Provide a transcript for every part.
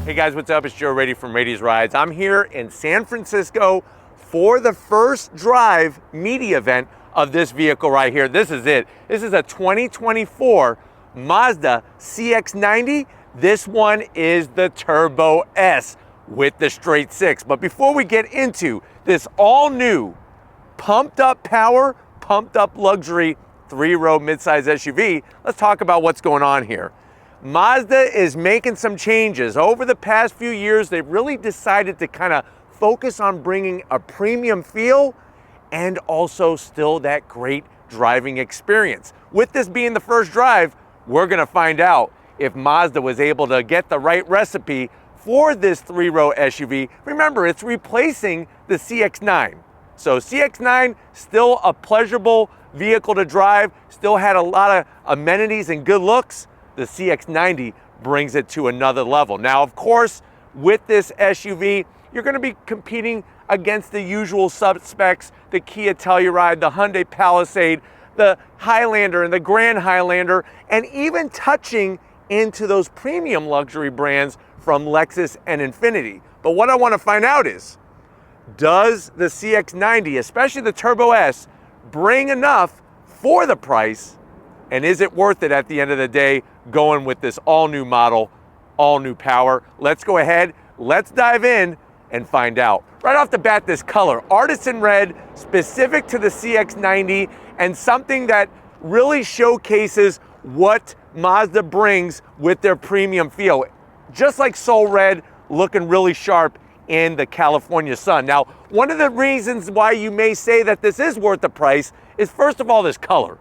Hey guys, what's up? It's Joe Raiti from Raiti's Rides. I'm here in San Francisco for the first drive media event of this vehicle right here. This is it. This is a 2024 Mazda CX-90. This one is the Turbo S with the straight six. But before we get into this all new pumped up power, pumped up luxury three-row midsize SUV, let's talk about what's going on here. Mazda is making some changes. Over the past few years, they've really decided to kind of focus on bringing a premium feel and also still that great driving experience. With this being the first drive, we're gonna find out if Mazda was able to get the right recipe for this three-row SUV. Remember, it's replacing the CX-9. So CX-9, still a pleasurable vehicle to drive, still had a lot of amenities and good looks. The CX-90 brings it to another level. Now, of course, with this SUV, you're gonna be competing against the usual suspects, the Kia Telluride, the Hyundai Palisade, the Highlander and the Grand Highlander, and even touching into those premium luxury brands from Lexus and Infiniti. But what I wanna find out is, does the CX-90, especially the Turbo S, bring enough for the price? And is it worth it at the end of the day going with this all new model, all new power? Let's go ahead, let's dive in and find out. Right off the bat, this color, artisan red, specific to the CX-90, and something that really showcases what Mazda brings with their premium feel. Just like Soul Red, looking really sharp in the California sun. Now, one of the reasons why you may say that this is worth the price is, first of all, this color.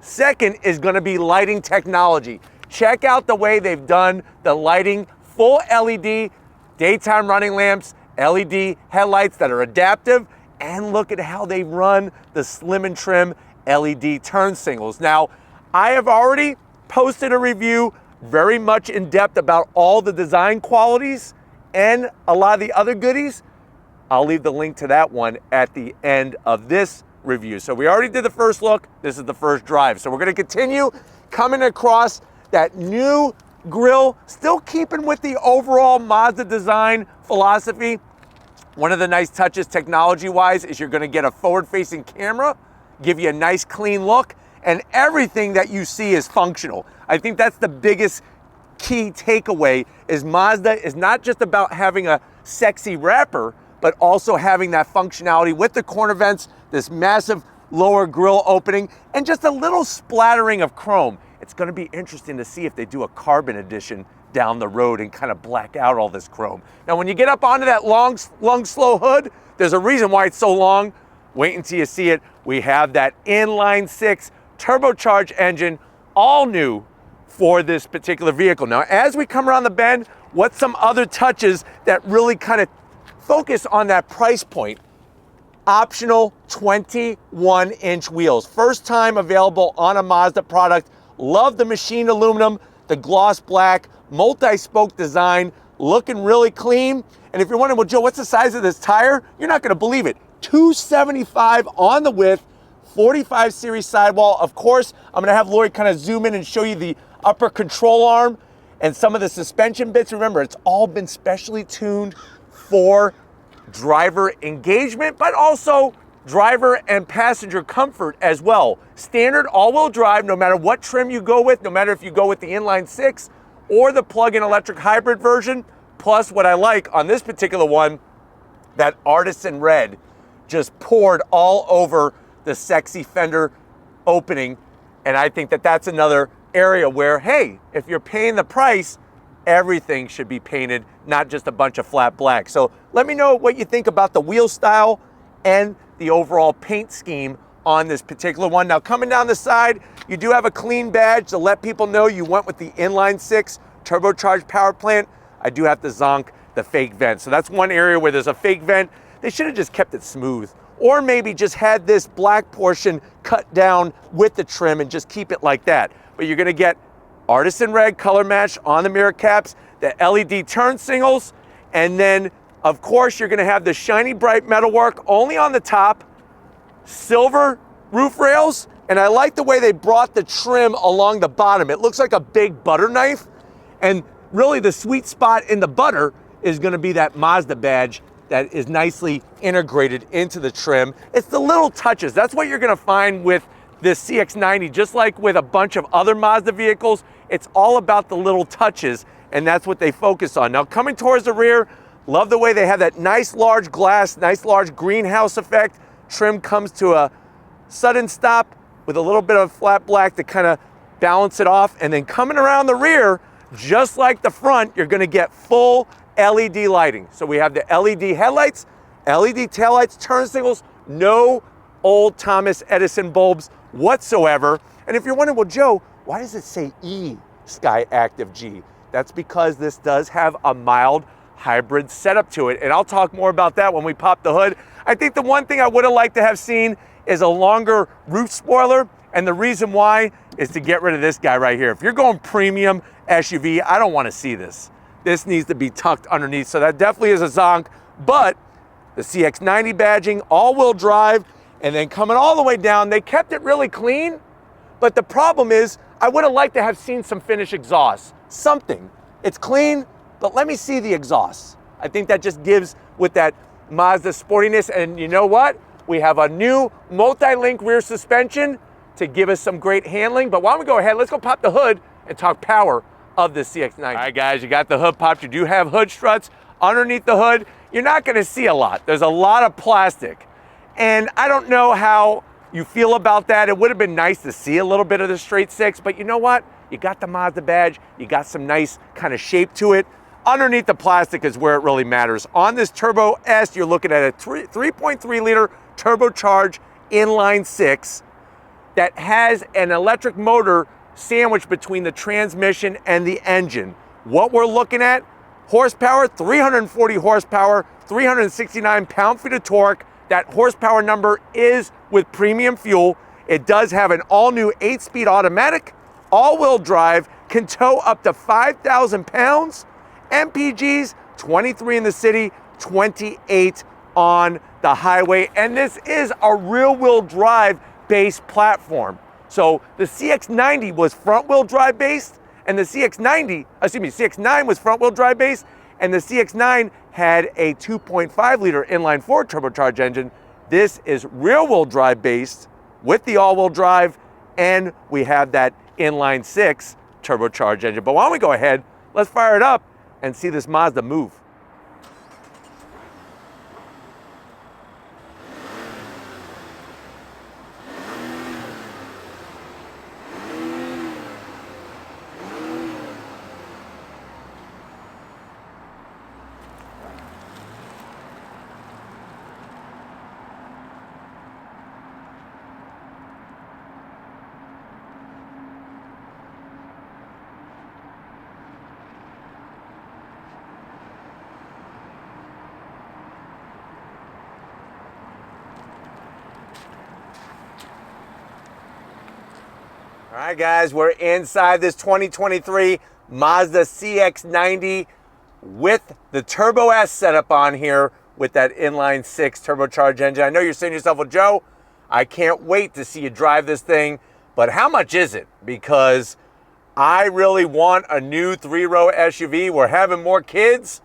Second is gonna be lighting technology. Check out the way they've done the lighting, full LED, daytime running lamps, LED headlights that are adaptive, and look at how they run the slim and trim LED turn signals. Now, I have already posted a review very much in depth about all the design qualities and a lot of the other goodies. I'll leave the link to that one at the end of this review. So we already did the first look. This is the first drive. So we're going to continue coming across that new grille, still keeping with the overall Mazda design philosophy. One of the nice touches technology-wise is you're going to get a forward-facing camera, give you a nice clean look, and everything that you see is functional. I think that's the biggest key takeaway, is Mazda is not just about having a sexy wrapper, but also having that functionality with the corner vents, this massive lower grille opening, and just a little splattering of chrome. It's gonna be interesting to see if they do a carbon edition down the road and kind of black out all this chrome. Now, when you get up onto that long, slow hood, there's a reason why it's so long. Wait until you see it. We have that inline six turbocharged engine, all new for this particular vehicle. Now, as we come around the bend, what's some other touches that really kind of focus on that price point? Optional 21-inch wheels. First time available on a Mazda product. Love the machined aluminum, the gloss black, multi-spoke design, looking really clean. And if you're wondering, well, Joe, what's the size of this tire? You're not gonna believe it. 275 on the width, 45 series sidewall. Of course, I'm gonna have Lori kind of zoom in and show you the upper control arm and some of the suspension bits. Remember, it's all been specially tuned for driver engagement, but also driver and passenger comfort as well. Standard all-wheel drive, no matter what trim you go with, no matter if you go with the inline six or the plug-in electric hybrid version. Plus, what I like on this particular one, that artisan red just poured all over the sexy fender opening. And I think that that's another area where, hey, if you're paying the price, everything should be painted, not just a bunch of flat black. So let me know what you think about the wheel style and the overall paint scheme on this particular one. Now, coming down the side, you do have a clean badge to let people know you went with the inline six turbocharged power plant. I do have to zonk the fake vent. So that's one area where there's a fake vent. They should have just kept it smooth, or maybe just had this black portion cut down with the trim and just keep it like that. But you're gonna get artisan red color match on the mirror caps, the LED turn signals, and then of course you're gonna have the shiny bright metalwork only on the top, silver roof rails, and I like the way they brought the trim along the bottom. It looks like a big butter knife, and really the sweet spot in the butter is gonna be that Mazda badge that is nicely integrated into the trim. It's the little touches. That's what you're gonna find with this CX-90, just like with a bunch of other Mazda vehicles. It's all about the little touches, and that's what they focus on. Now, coming towards the rear, love the way they have that nice large glass, nice large greenhouse effect. Trim comes to a sudden stop with a little bit of flat black to kind of balance it off. And then coming around the rear, just like the front, you're gonna get full LED lighting. So we have the LED headlights, LED taillights, turn signals, no old Thomas Edison bulbs whatsoever. And if you're wondering, well, Joe, why does it say E Sky Active G? That's because this does have a mild hybrid setup to it. And I'll talk more about that when we pop the hood. I think the one thing I would have liked to have seen is a longer roof spoiler. And the reason why is to get rid of this guy right here. If you're going premium SUV, I don't want to see this. This needs to be tucked underneath. So that definitely is a zonk. But the CX-90 badging, all-wheel drive, and then coming all the way down, they kept it really clean. But the problem is, I would have liked to have seen some finished exhaust. Something. It's clean, but let me see the exhaust. I think that just gives with that Mazda sportiness. And you know what? We have a new multi-link rear suspension to give us some great handling. But why don't we go ahead, let's go pop the hood and talk power of the CX-90. All right, guys, you got the hood popped. You do have hood struts underneath the hood. You're not gonna see a lot. There's a lot of plastic. And I don't know how you feel about that. It would have been nice to see a little bit of the straight six, but you know what? You got the Mazda badge, you got some nice kind of shape to it. Underneath the plastic is where it really matters. On this Turbo S, you're looking at a 3.3 liter turbocharged inline six that has an electric motor sandwiched between the transmission and the engine. What we're looking at, horsepower, 340 horsepower, 369 pound-feet of torque. That horsepower number is with premium fuel. It does have an all-new 8-speed automatic, all-wheel drive, can tow up to 5,000 pounds, MPGs, 23 in the city, 28 on the highway, and this is a rear-wheel drive based platform. So the CX-90 was front-wheel drive based, and the CX-9 was front-wheel drive based, and the CX-9 had a 2.5 liter inline-4 turbocharged engine. This is rear-wheel drive based with the all-wheel drive, and we have that inline-6 turbocharged engine. But why don't we go ahead, let's fire it up and see this Mazda move. All right, guys, we're inside this 2023 Mazda CX-90 with the Turbo S setup on here with that inline 6 turbocharged engine. I know you're saying to yourself, well, Joe, I can't wait to see you drive this thing, but how much is it? Because I really want a new 3-row SUV. We're having more kids,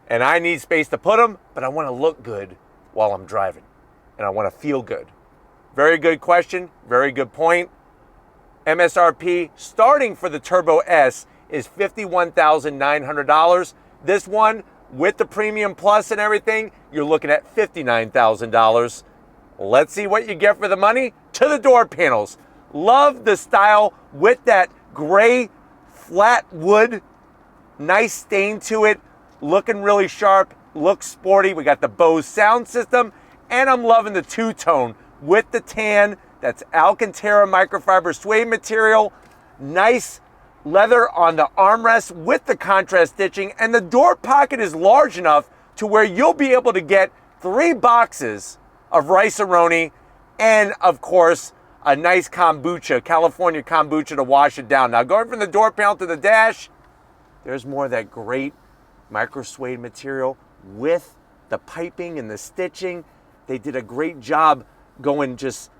and I need space to put them, but I want to look good while I'm driving, and I want to feel good. Very good question, very good point. MSRP starting for the Turbo S is $51,900. This one, with the Premium Plus and everything, you're looking at $59,000. Let's see what you get for the money. To the door panels. Love the style with that gray flat wood. Nice stain to it. Looking really sharp. Looks sporty. We got the Bose sound system. And I'm loving the two-tone with the tan. That's Alcantara microfiber suede material. Nice leather on the armrest with the contrast stitching. And the door pocket is large enough to where you'll be able to get 3 boxes of rice-a-roni and, of course, a nice kombucha, California kombucha to wash it down. Now, going from the door panel to the dash, there's more of that great micro suede material with the piping and the stitching. They did a great job going just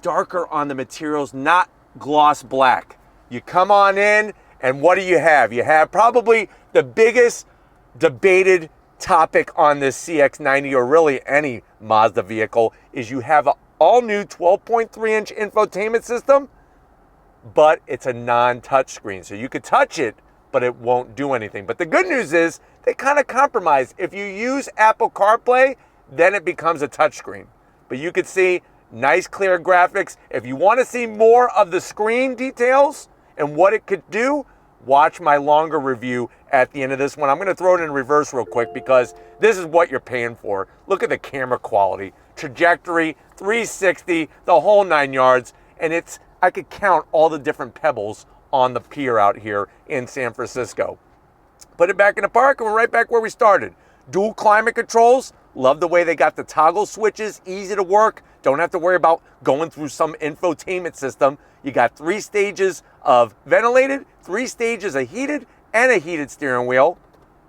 darker on the materials, not gloss black. You come on in And what do you have? You have probably the biggest debated topic on this CX-90, or really any Mazda vehicle, is you have an all-new 12.3-inch infotainment system, but it's a non-touch screen. So you could touch it, but it won't do anything. But the good news is they kind of compromise. If you use Apple CarPlay, then it becomes a touchscreen. But you could see nice clear graphics. If you want to see more of the screen details and what it could do, watch my longer review at the end of this one. I'm going to throw it in reverse real quick because this is what you're paying for. Look at the camera quality, trajectory, 360, the whole 9 yards. And I could count all the different pebbles on the pier out here in San Francisco. Put it back in the park and we're right back where we started. Dual climate controls. Love the way they got the toggle switches, easy to work. Don't have to worry about going through some infotainment system. You got 3 stages of ventilated, 3 stages of heated, and a heated steering wheel.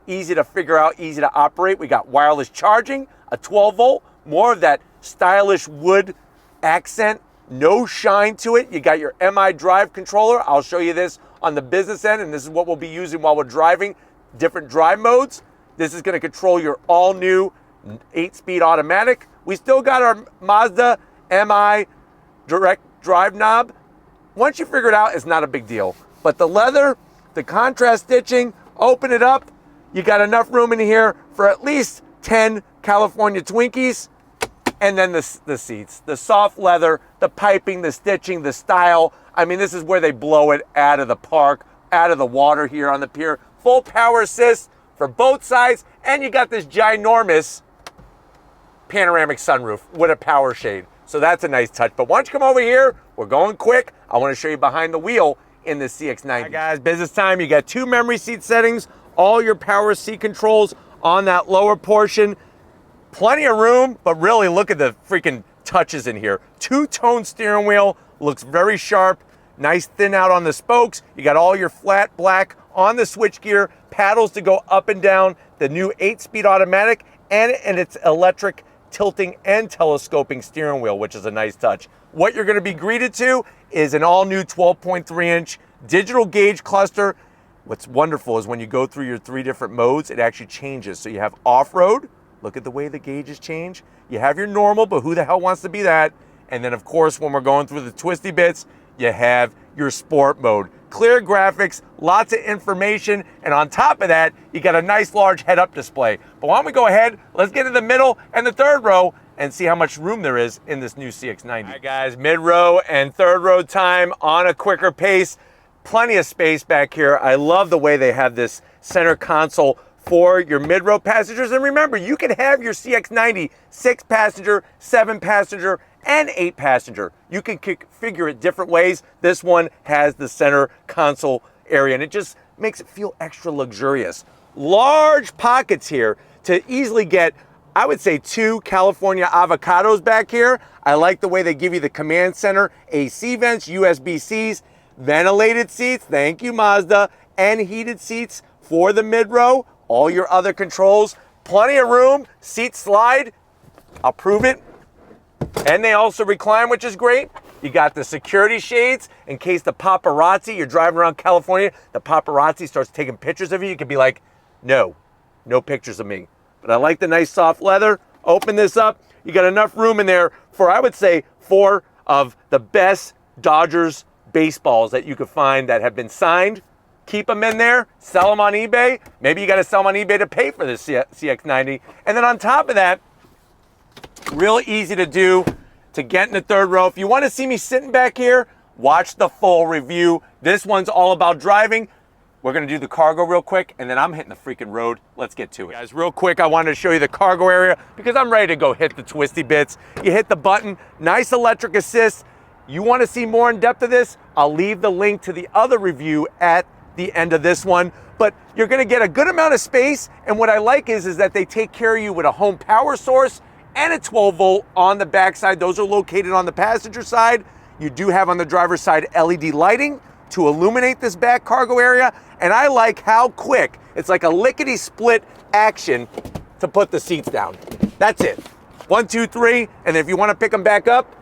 Easy to figure out, easy to operate. We got wireless charging, a 12 volt, more of that stylish wood accent, no shine to it. You got your MI drive controller. I'll show you this on the business end, and this is what we'll be using while we're driving, different drive modes. This is gonna control your all new 8-speed automatic. We still got our Mazda MI direct drive knob. Once you figure it out, it's not a big deal. But the leather, the contrast stitching, open it up. You got enough room in here for at least 10 California Twinkies. And then the seats, the soft leather, the piping, the stitching, the style. I mean, this is where they blow it out of the park, out of the water here on the pier. Full power assist for both sides. And you got this ginormous panoramic sunroof with a power shade. So that's a nice touch. But why don't you come over here? We're going quick. I want to show you behind the wheel in the CX-90. All right, guys, business time. You got 2 memory seat settings, all your power seat controls on that lower portion. Plenty of room, but really look at the freaking touches in here. 2-tone steering wheel, looks very sharp. Nice thin out on the spokes. You got all your flat black on the switchgear, paddles to go up and down, the new 8-speed automatic, and its electric tilting and telescoping steering wheel, which is a nice touch. What you're going to be greeted to is an all-new 12.3-inch digital gauge cluster. What's wonderful is when you go through your 3 different modes, it actually changes. So you have off-road. Look at the way the gauges change. You have your normal, but who the hell wants to be that? And then, of course, when we're going through the twisty bits, you have your sport mode. Clear graphics, lots of information, and on top of that, you got a nice large head-up display. But why don't we go ahead, let's get in the middle and the third row and see how much room there is in this new CX-90. All right, guys, mid-row and third row time on a quicker pace. Plenty of space back here. I love the way they have this center console for your mid-row passengers. And remember, you can have your CX-90 6-passenger, 7-passenger, and 8-passenger. You can configure it different ways. This one has the center console area, and it just makes it feel extra luxurious. Large pockets here to easily get, I would say, 2 California avocados back here. I like the way they give you the command center, AC vents, USB-Cs, ventilated seats, thank you Mazda, and heated seats for the mid-row. All your other controls, plenty of room, seat slide, I'll prove it. And they also recline, which is great. You got the security shades in case the paparazzi, you're driving around California, the paparazzi starts taking pictures of you. You can be like, no pictures of me. But I like the nice soft leather. Open this up. You got enough room in there for, I would say, 4 of the best Dodgers baseballs that you could find that have been signed. Keep them in there, sell them on eBay. Maybe you got to sell them on eBay to pay for this CX-90. And then on top of that, real easy to do to get in the third row. If you want to see me sitting back here, watch the full review. This one's all about driving. We're going to do the cargo real quick, and then I'm hitting the freaking road. Let's get to it. Guys, real quick, I wanted to show you the cargo area because I'm ready to go hit the twisty bits. You hit the button, nice electric assist. You want to see more in depth of this? I'll leave the link to the other review at the end of this one, but you're going to get a good amount of space. And what I like is that they take care of you with a home power source and a 12 volt on the backside. Those are located on the passenger side. You do have on the driver's side LED lighting to illuminate this back cargo area. And I like how quick, it's like a lickety split action to put the seats down. That's it. 1, 2, 3. And if you want to pick them back up,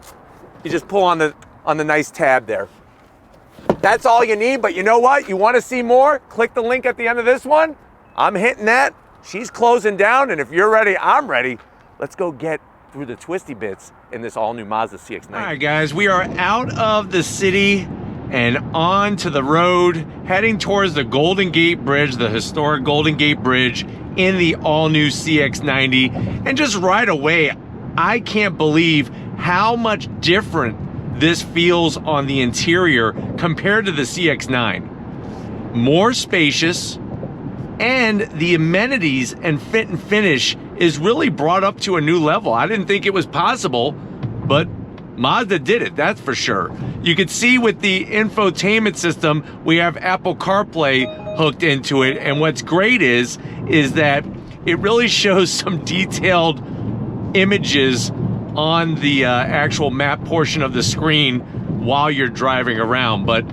you just pull on the nice tab there. That's all you need, but you know what? You want to see more? Click the link at the end of this one. I'm hitting that. She's closing down, and if you're ready, I'm ready. Let's go get through the twisty bits in this all-new Mazda CX-90. All right, guys, we are out of the city and on to the road, heading towards the Golden Gate Bridge, the historic Golden Gate Bridge in the all-new CX-90. And just right away, I can't believe how much different this feels on the interior compared to the CX-9. More spacious, and the amenities and fit and finish is really brought up to a new level. I didn't think it was possible, but Mazda did it, that's for sure. You can see with the infotainment system, we have Apple CarPlay hooked into it, and what's great is that it really shows some detailed images on the actual map portion of the screen while you're driving around. But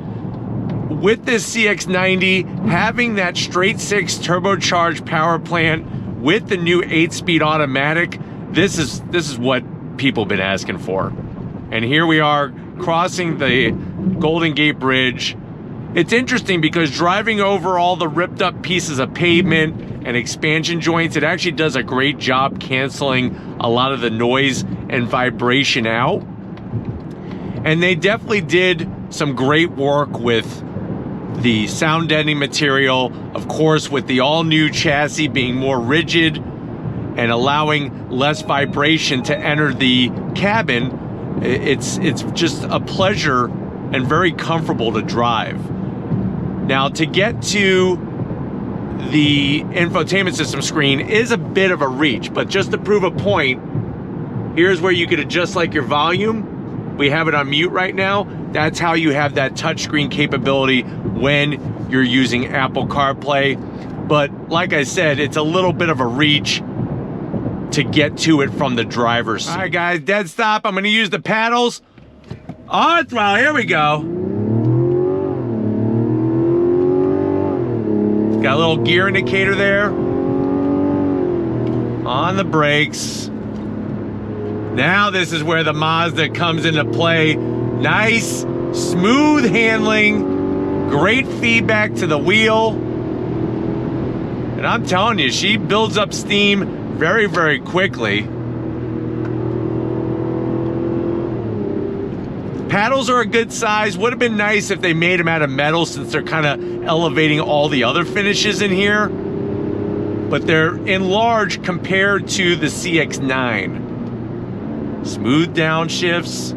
with this CX-90, having that straight six turbocharged power plant with the new 8-speed automatic, this is what people have been asking for. And here we are crossing the Golden Gate Bridge. It's interesting because driving over all the ripped up pieces of pavement and expansion joints, it actually does a great job canceling a lot of the noise and vibration out. And they definitely did some great work with the sound deadening material, of course, with the all-new chassis being more rigid and allowing less vibration to enter the cabin. It's just a pleasure and very comfortable to drive. Now, to get to the infotainment system screen is a bit of a reach, but just to prove a point, here's where you could adjust like your volume. We have it on mute right now. That's how you have that touchscreen capability when you're using Apple CarPlay. But like I said, it's a little bit of a reach to get to it from the driver's seat. All right, guys, dead stop. I'm gonna use the paddles. On throttle, here we go. Got a little gear indicator there. On the brakes. Now this is where the Mazda comes into play. Nice, smooth handling, great feedback to the wheel. And I'm telling you, she builds up steam very, very quickly. Paddles are a good size. Would have been nice if they made them out of metal since they're kind of elevating all the other finishes in here. But they're enlarged compared to the CX-9. Smooth downshifts.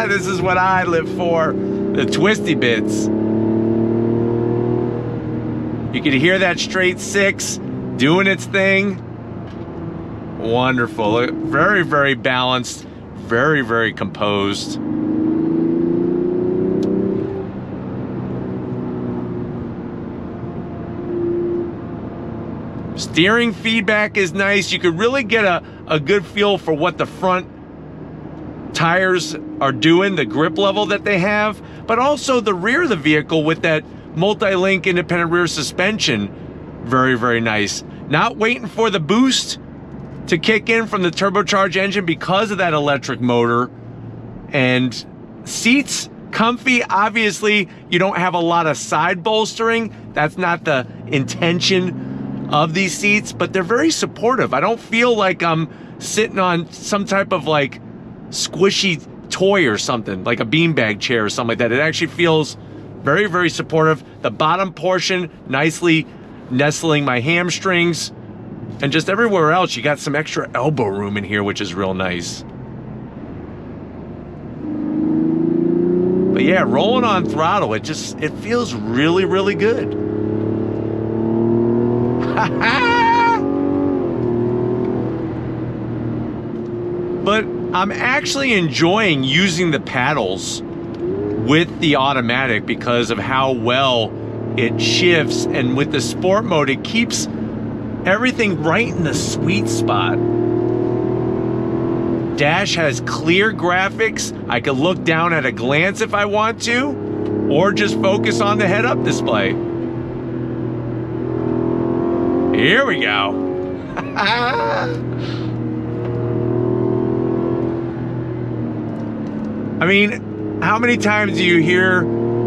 This is what I live for, the twisty bits. You can hear that straight six doing its thing. Wonderful. Very, very balanced. Very, very composed. Steering feedback is nice. You could really get a good feel for what the front tires are doing, the grip level that they have, but also the rear of the vehicle with that multi-link independent rear suspension. Very, very nice. Not waiting for the boost to kick in from the turbocharged engine because of that electric motor. And seats, comfy. Obviously, you don't have a lot of side bolstering. That's not the intention of these seats, but they're very supportive. I don't feel like I'm sitting on some type of like squishy toy or something, like a beanbag chair or something like that. It actually feels very, very supportive. The bottom portion nicely nestling my hamstrings, and just everywhere else you got some extra elbow room in here, which is real nice. But yeah, rolling on throttle, it feels really, really good. But I'm actually enjoying using the paddles with the automatic because of how well it shifts, and with the sport mode it keeps everything right in the sweet spot. Dash has clear graphics. I can look down at a glance if I want to, or just focus on the head-up display. Here we go. I mean, How many times do you hear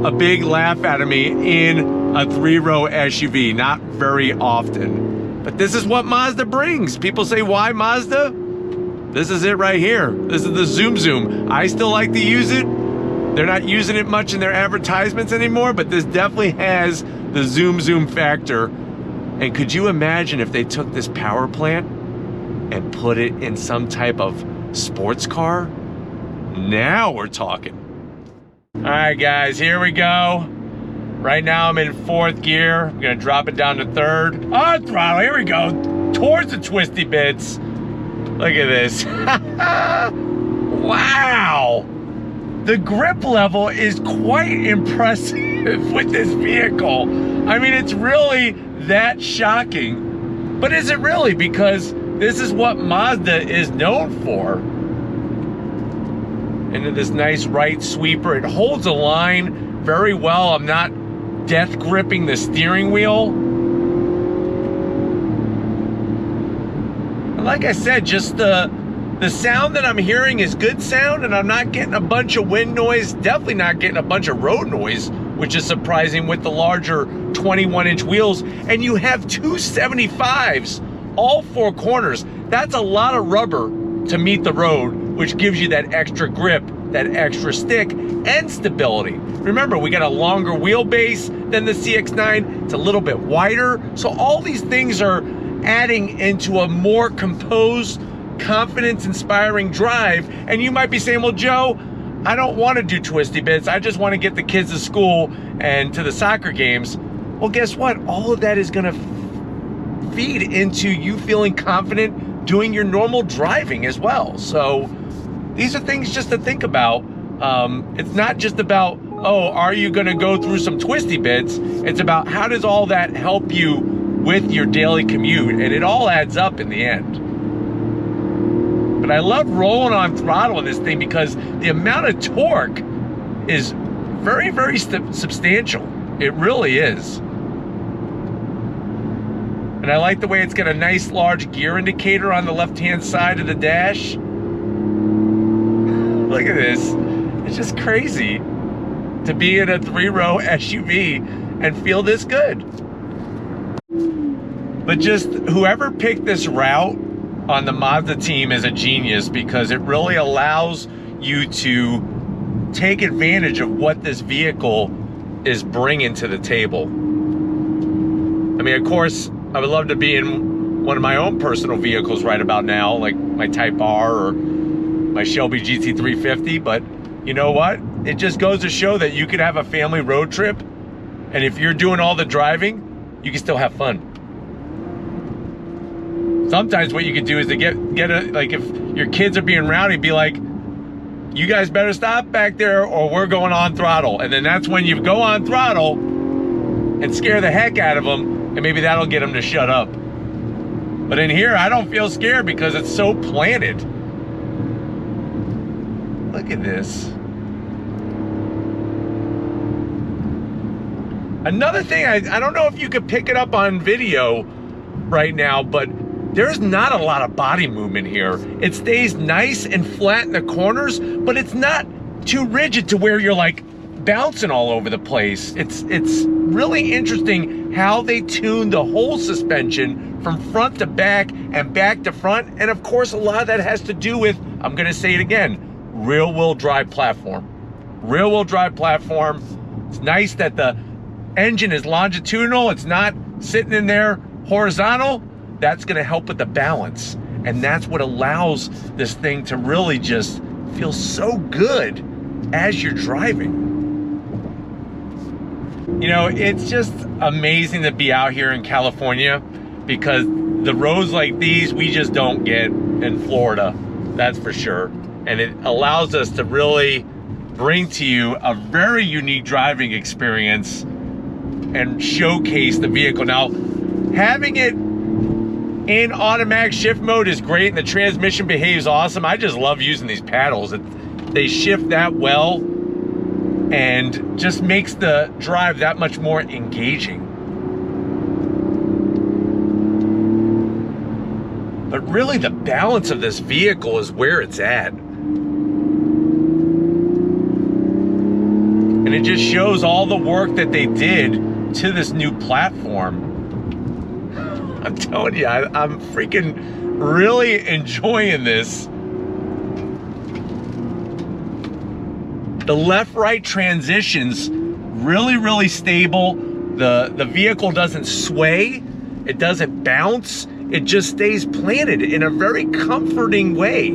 a big laugh out of me in a 3-row SUV? Not very often. But this is what Mazda brings. People say, why Mazda? This is it right here. This is the Zoom Zoom. I still like to use it. They're not using it much in their advertisements anymore, but this definitely has the Zoom Zoom factor. And could you imagine if they took this power plant and put it in some type of sports car? Now we're talking. All right, guys, here we go. Right now I'm in 4th gear. I'm gonna drop it down to 3rd. Oh, throttle, here we go. Towards the twisty bits. Look at this. Wow. The grip level is quite impressive with this vehicle. I mean, it's really that shocking. But is it really? Because this is what Mazda is known for. Into this nice right sweeper. It holds a line very well. I'm not death gripping the steering wheel. And like I said, just the sound that I'm hearing is good sound, and I'm not getting a bunch of wind noise, definitely not getting a bunch of road noise, which is surprising with the larger 21-inch wheels. And you have 275s, all 4 corners. That's a lot of rubber to meet the road, which gives you that extra grip, that extra stick, and stability. Remember, we got a longer wheelbase than the CX-9. It's a little bit wider. So all these things are adding into a more composed, confidence-inspiring drive. And you might be saying, well, Joe, I don't want to do twisty bits. I just want to get the kids to school and to the soccer games. Well, guess what? All of that is going to feed into you feeling confident doing your normal driving as well. So these are things just to think about. It's not just about, oh, are you going to go through some twisty bits? It's about how does all that help you with your daily commute? And it all adds up in the end. But I love rolling on throttle in this thing because the amount of torque is very, very substantial. It really is. And I like the way it's got a nice large gear indicator on the left-hand side of the dash. Look at this. It's just crazy to be in a 3-row SUV and feel this good. But just whoever picked this route on the Mazda team is a genius, because it really allows you to take advantage of what this vehicle is bringing to the table. I mean, of course, I would love to be in one of my own personal vehicles right about now, like my Type R or my Shelby GT350, but you know what? It just goes to show that you could have a family road trip, and if you're doing all the driving, you can still have fun. Sometimes what you could do is to get like if your kids are being rowdy, be like, you guys better stop back there or we're going on throttle. And then that's when you go on throttle and scare the heck out of them, and maybe that'll get them to shut up. But in here, I don't feel scared because it's so planted. Look at this. Another thing, I don't know if you could pick it up on video right now, but there's not a lot of body movement here. It stays nice and flat in the corners, but it's not too rigid to where you're like bouncing all over the place. It's really interesting how they tune the whole suspension from front to back and back to front. And of course, a lot of that has to do with, I'm gonna say it again, rear-wheel drive platform. Rear-wheel drive platform. It's nice that the engine is longitudinal. It's not sitting in there horizontal. That's gonna help with the balance. And that's what allows this thing to really just feel so good as you're driving. You know, it's just amazing to be out here in California, because the roads like these, we just don't get in Florida, that's for sure. And it allows us to really bring to you a very unique driving experience and showcase the vehicle. Now, having it in automatic shift mode is great, and the transmission behaves awesome. I just love using these paddles. They shift that well and just makes the drive that much more engaging. But really, the balance of this vehicle is where it's at. it just shows all the work that they did to this new platform. I'm telling you, I'm freaking really enjoying this. The left-right transitions, really stable. The vehicle doesn't sway, it doesn't bounce, it just stays planted in a very comforting way.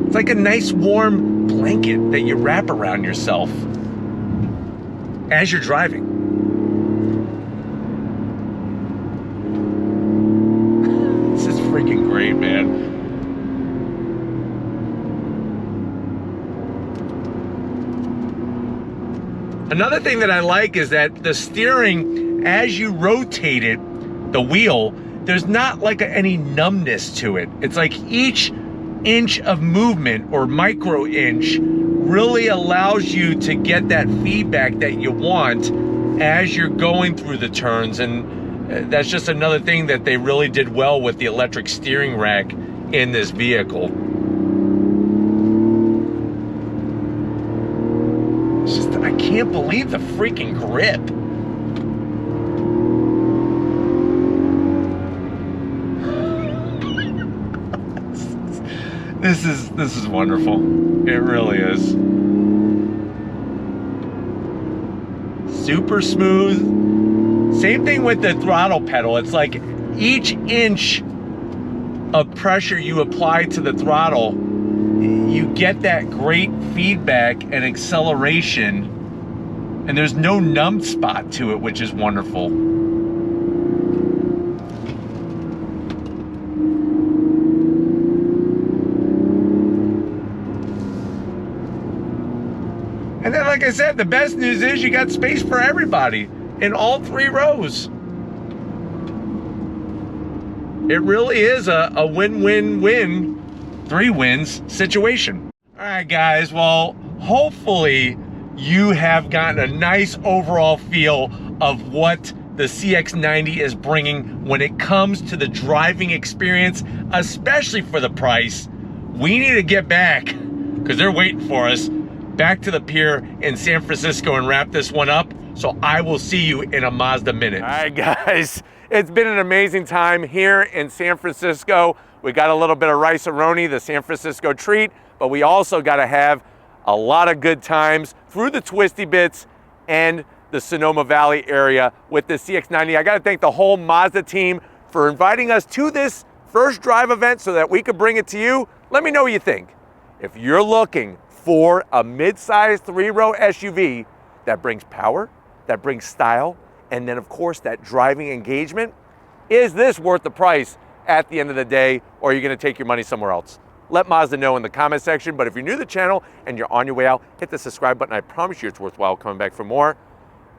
It's like a nice warm blanket that you wrap around yourself as you're driving. This is freaking great, man. Another thing that I like is that the steering, as you rotate it, the wheel, there's not like any numbness to it. It's like each inch of movement or micro inch really allows you to get that feedback that you want as you're going through the turns. And that's just another thing that they really did well with the electric steering rack in this vehicle. I can't believe the freaking grip. This is wonderful. It really is. Super smooth. Same thing with the throttle pedal. It's like each inch of pressure you apply to the throttle, you get that great feedback and acceleration, and there's no numb spot to it, which is wonderful. And then, like I said, the best news is you got space for everybody in all 3 rows. It really is a win-win-win, 3 wins situation. All right, guys, well, hopefully you have gotten a nice overall feel of what the CX-90 is bringing when it comes to the driving experience, especially for the price. We need to get back, because they're waiting for us, back to the pier in San Francisco and wrap this one up. So I will see you in a Mazda minute. All right, guys, it's been an amazing time here in San Francisco. We got a little bit of rice-a-roni, the San Francisco treat, but we also got to have a lot of good times through the twisty bits and the Sonoma Valley area with the CX-90. I got to thank the whole Mazda team for inviting us to this first drive event so that we could bring it to you. Let me know what you think. If you're looking for a mid-sized 3-row SUV that brings power, that brings style, and then of course that driving engagement, is this worth the price at the end of the day, or are you gonna take your money somewhere else? Let Mazda know in the comment section, but if you're new to the channel and you're on your way out, hit the subscribe button. I promise you it's worthwhile coming back for more.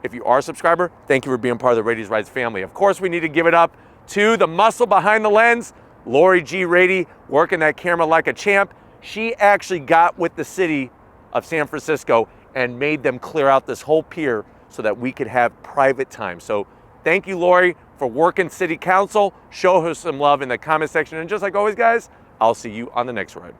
If you are a subscriber, thank you for being part of the Raity's Rides family. Of course, we need to give it up to the muscle behind the lens, Lori G. Raiti, working that camera like a champ. She actually got with the city of San Francisco and made them clear out this whole pier so that we could have private time. So thank you, Lori, for working city council. Show her some love in the comment section. And just like always, guys, I'll see you on the next ride.